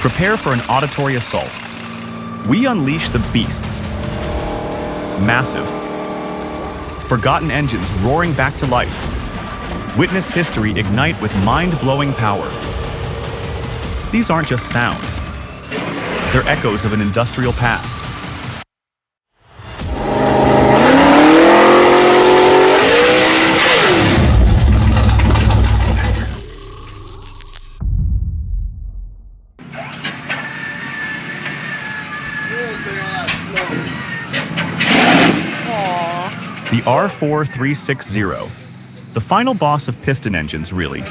Prepare for an auditory assault. We unleash the beasts. Massive. Forgotten engines roaring back to life. Witness history ignite with mind-blowing power. These aren't just sounds. They're echoes of an industrial past. The R4360, the final boss of piston engines, really.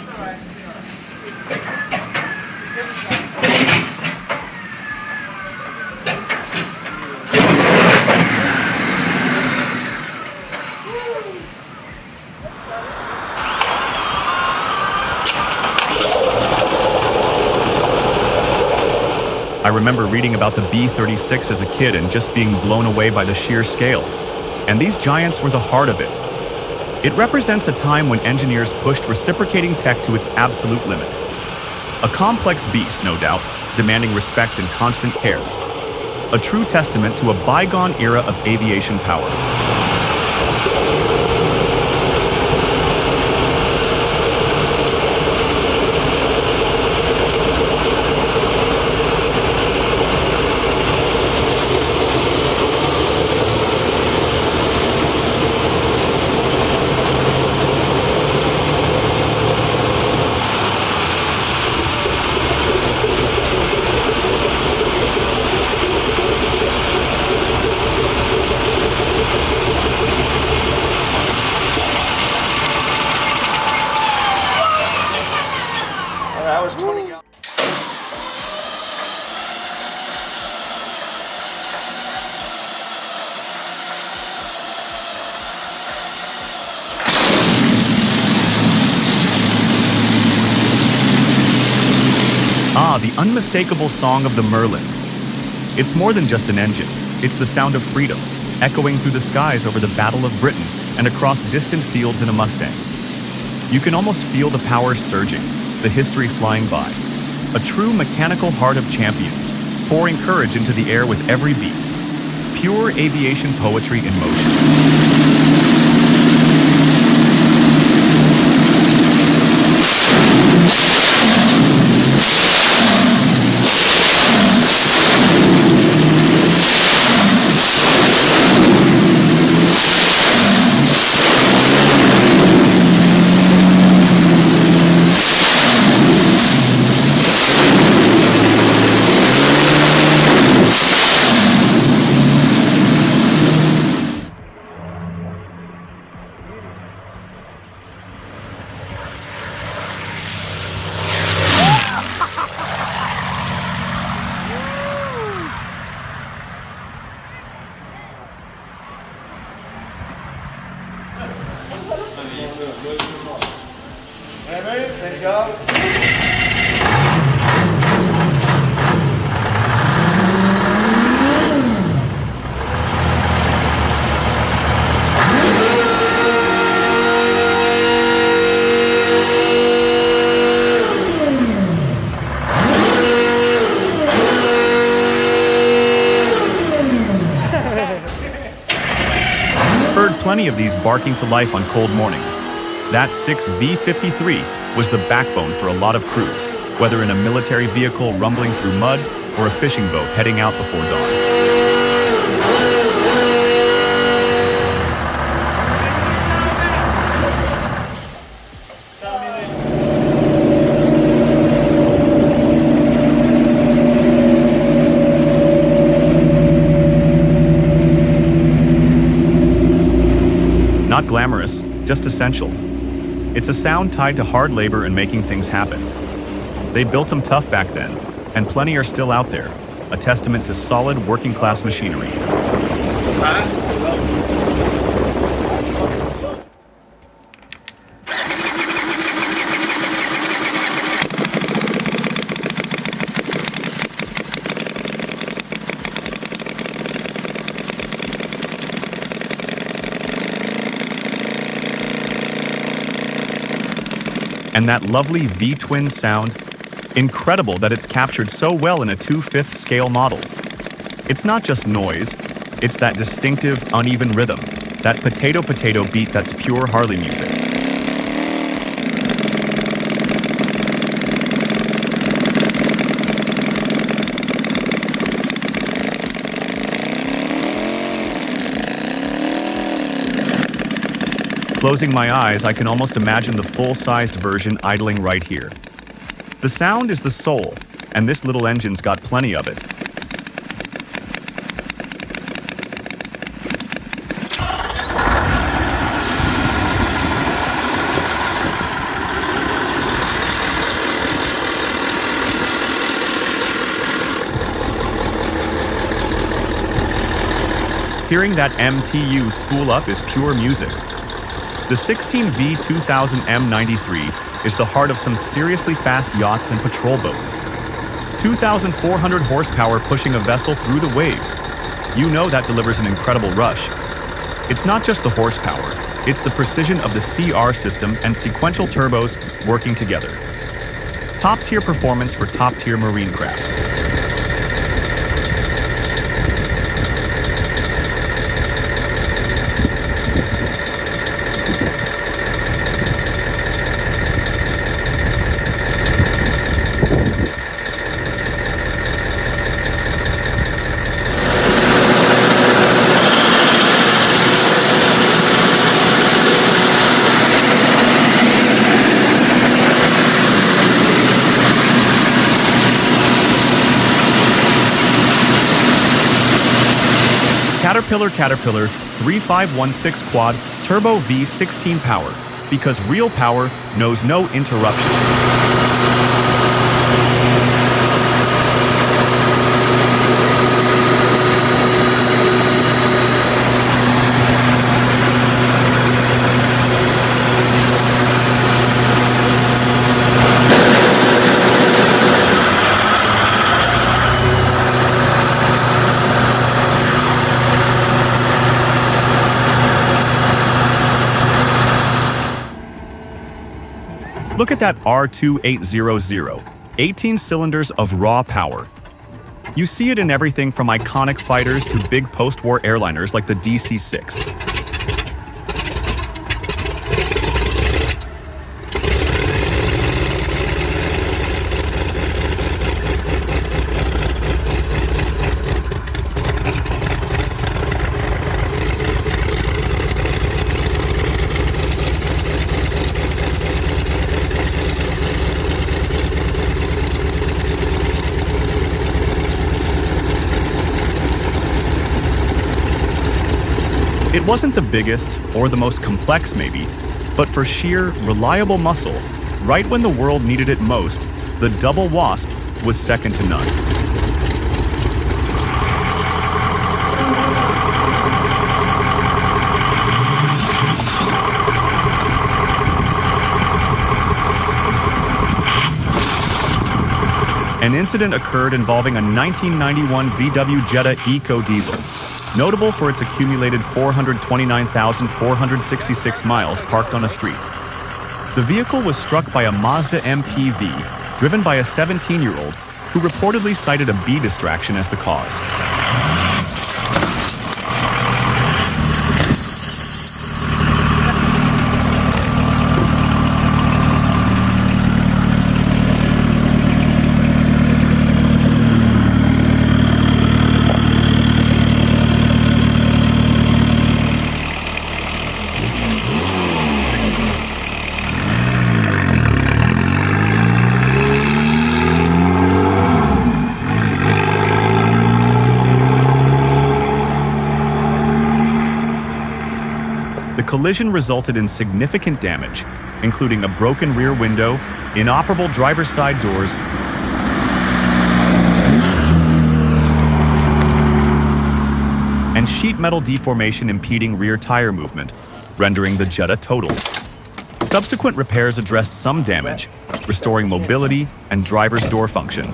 I remember reading about the B-36 as a kid and just being blown away by the sheer scale. And these giants were the heart of it. It represents a time when engineers pushed reciprocating tech to its absolute limit. A complex beast, no doubt, demanding respect and constant care. A true testament to a bygone era of aviation power. That was 20 gallons. Ah, the unmistakable song of the Merlin. It's more than just an engine. It's the sound of freedom, echoing through the skies over the Battle of Britain and across distant fields in a Mustang. You can almost feel the power surging, the history flying by. A true mechanical heart of champions, pouring courage into the air with every beat. Pure aviation poetry in motion. There you go. Heard plenty of these barking to life on cold mornings. That 6 V53 was the backbone for a lot of crews, whether in a military vehicle rumbling through mud or a fishing boat heading out before dawn. Not glamorous, just essential. It's a sound tied to hard labor and making things happen. They built them tough back then, and plenty are still out there, a testament to solid working-class machinery. And that lovely V-twin sound, Incredible that it's captured so well in a 2/5 scale model. It's not just noise, it's that distinctive, uneven rhythm, that potato-potato beat that's pure Harley music. Closing my eyes, I can almost imagine the full-sized version idling right here. The sound is the soul, and this little engine's got plenty of it. Hearing that MTU spool up is pure music. The 16V2000 M93 is the heart of some seriously fast yachts and patrol boats. 2,400 horsepower pushing a vessel through the waves. You know that delivers an incredible rush. It's not just the horsepower, it's the precision of the CR system and sequential turbos working together. Top-tier performance for top-tier marine craft. Caterpillar 3516 Quad Turbo V16 power, because real power knows no interruptions. Look at that R2800, 18 cylinders of raw power. You see it in everything from iconic fighters to big post-war airliners like the DC-6. It wasn't the biggest or the most complex maybe, but for sheer, reliable muscle, right when the world needed it most, the double wasp was second to none. An incident occurred involving a 1991 VW Jetta Eco Diesel, notable for its accumulated 429,466 miles parked on a street. The vehicle was struck by a Mazda MPV, driven by a 17-year-old, who reportedly cited a bee distraction as the cause. The collision resulted in significant damage, including a broken rear window, inoperable driver's side doors, and sheet metal deformation impeding rear tire movement, rendering the Jetta totaled. Subsequent repairs addressed some damage, restoring mobility and driver's door function.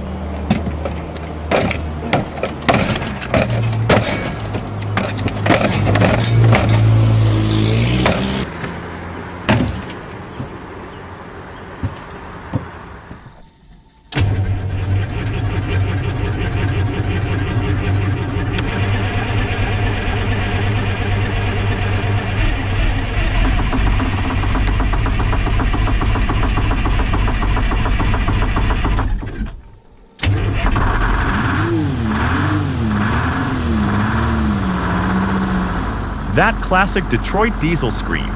That classic Detroit diesel scream,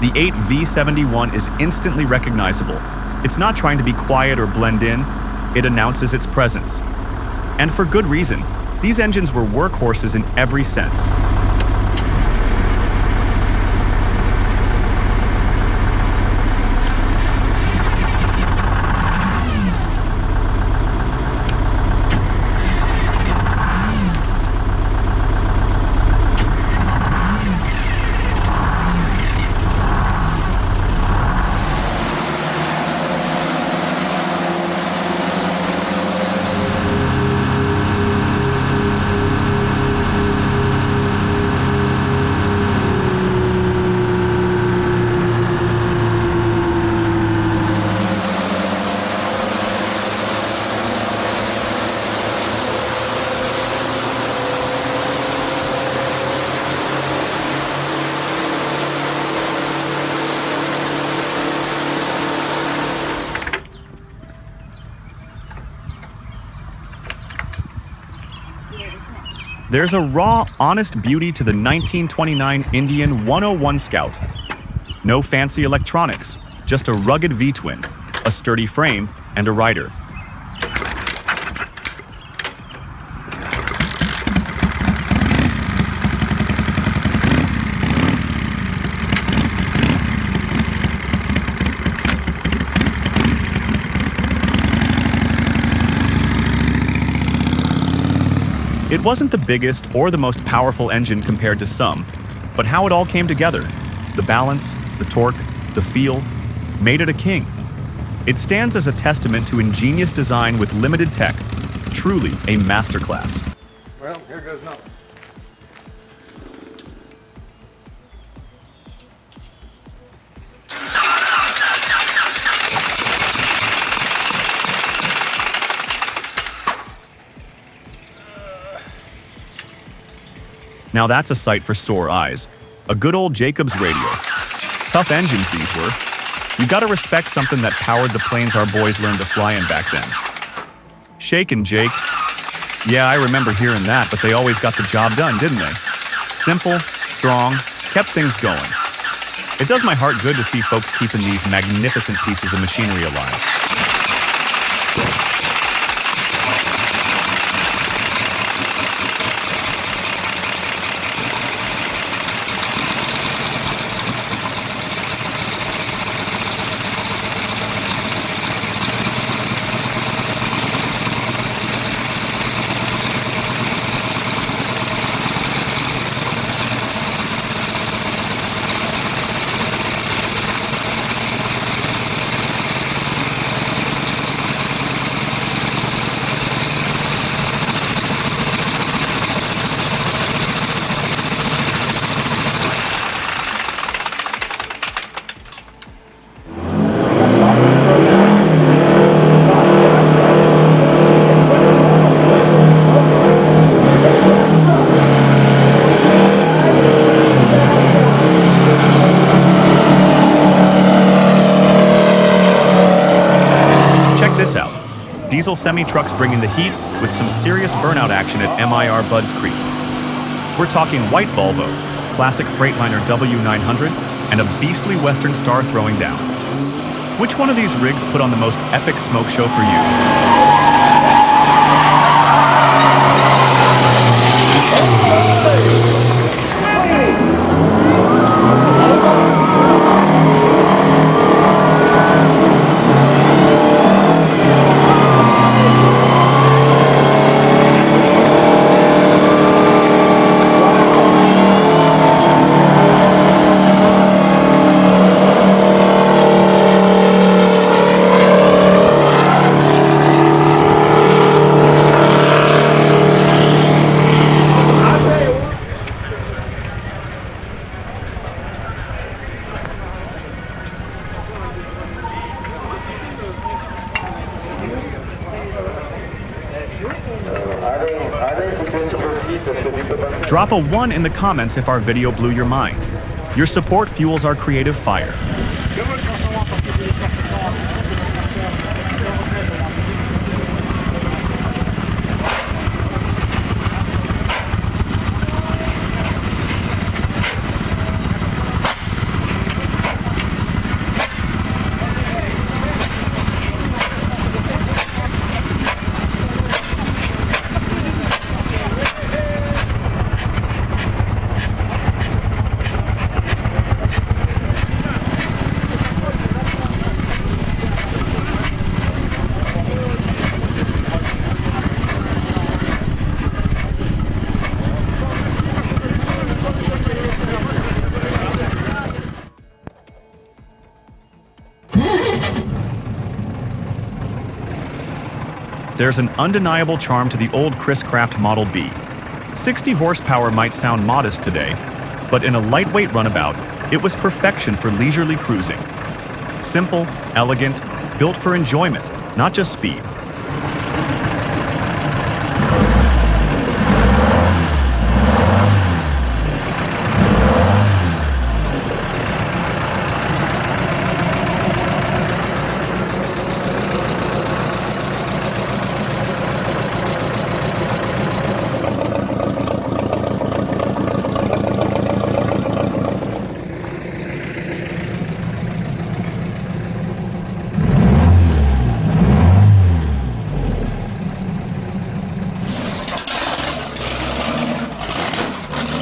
the 8V71 is instantly recognizable. It's not trying to be quiet or blend in, it announces its presence. And for good reason, these engines were workhorses in every sense. There's a raw, honest beauty to the 1929 Indian 101 Scout. No fancy electronics, just a rugged V-twin, a sturdy frame, and a rider. It wasn't the biggest or the most powerful engine compared to some, but how it all came together, the balance, the torque, the feel, made it a king. It stands as a testament to ingenious design with limited tech, truly a masterclass. Well, here goes nothing. Now that's a sight for sore eyes. A good old Jacobs radial. Tough engines these were. You gotta respect something that powered the planes our boys learned to fly in back then. Shakin' Jake. Yeah, I remember hearing that, but they always got the job done, didn't they? Simple, strong, kept things going. It does my heart good to see folks keeping these magnificent pieces of machinery alive. Diesel semi-trucks bringing the heat with some serious burnout action at MIR Budds Creek. We're talking white Volvo, classic Freightliner W900, and a beastly Western Star throwing down. Which one of these rigs put on the most epic smoke show for you? Drop a 1 in the comments if our video blew your mind. Your support fuels our creative fire. there's an undeniable charm to the old Chris Craft Model B. 60 horsepower might sound modest today, but in a lightweight runabout, it was perfection for leisurely cruising. Simple, elegant, built for enjoyment, not just speed.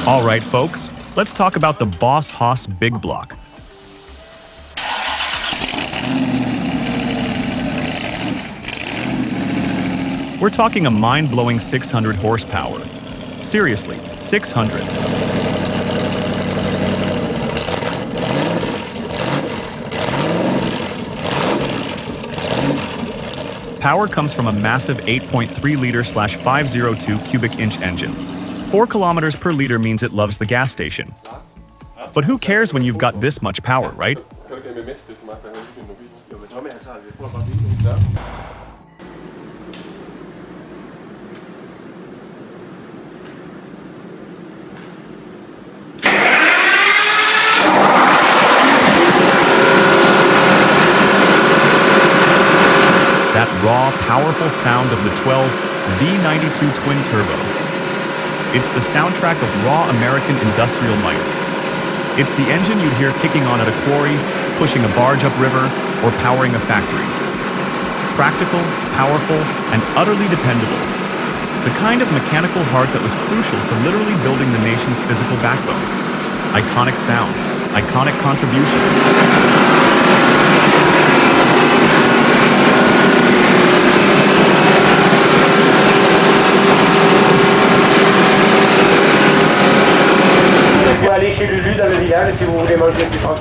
All right, folks, let's talk about the Boss Haas Big Block. We're talking a mind-blowing 600 horsepower. Seriously, 600. Power comes from a massive 8.3-liter/502 cubic inch engine. 4 kilometers per liter means it loves the gas station. But who cares when you've got this much power, right? That raw, powerful sound of the 12 V92 twin turbo. It's the soundtrack of raw American industrial might. It's the engine you'd hear kicking on at a quarry, pushing a barge upriver, or powering a factory. Practical, powerful, and utterly dependable. The kind of mechanical heart that was crucial to literally building the nation's physical backbone. Iconic sound, iconic contribution.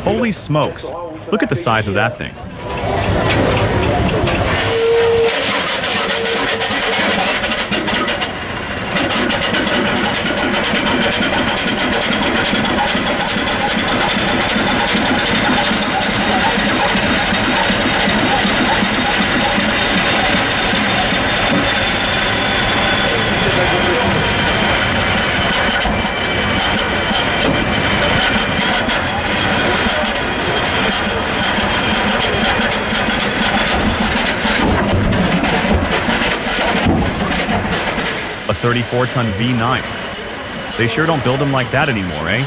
Holy smokes, look at the size of that thing. A 34-ton V9. They sure don't build them like that anymore, eh?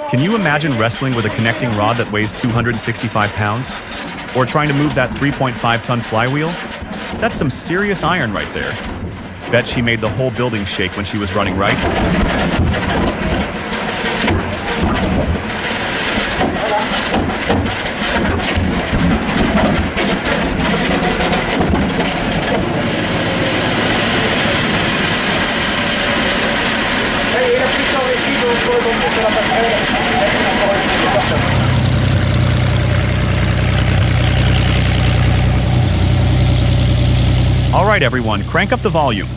Can you imagine wrestling with a connecting rod that weighs 265 pounds? Or trying to move that 3.5-ton flywheel? That's some serious iron right there. Bet she made the whole building shake when she was running, right? All right, everyone, crank up the volume.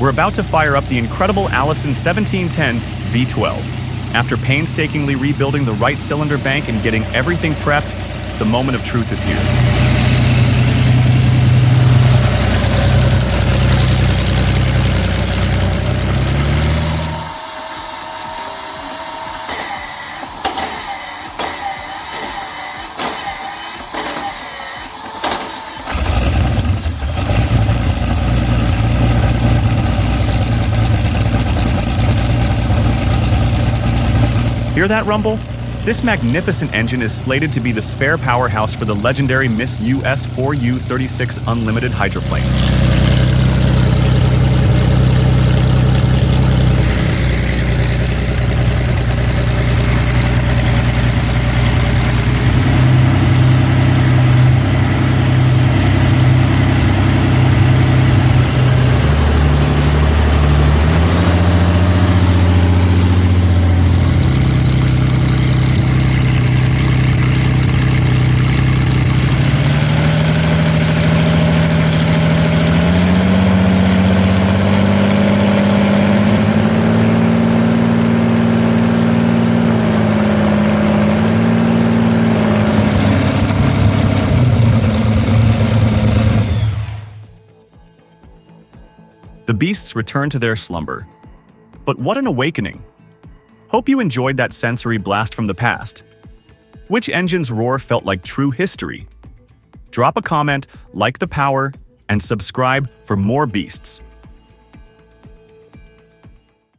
We're about to fire up the incredible Allison 1710 V12. After painstakingly rebuilding the right cylinder bank and getting everything prepped, the moment of truth is here. Hear that rumble? This magnificent engine is slated to be the spare powerhouse for the legendary Miss US 4U36 Unlimited hydroplane. beasts return to their slumber. But what an awakening! Hope you enjoyed that sensory blast from the past. Which engine's roar felt like true history? Drop a comment, like the power, and subscribe for more beasts.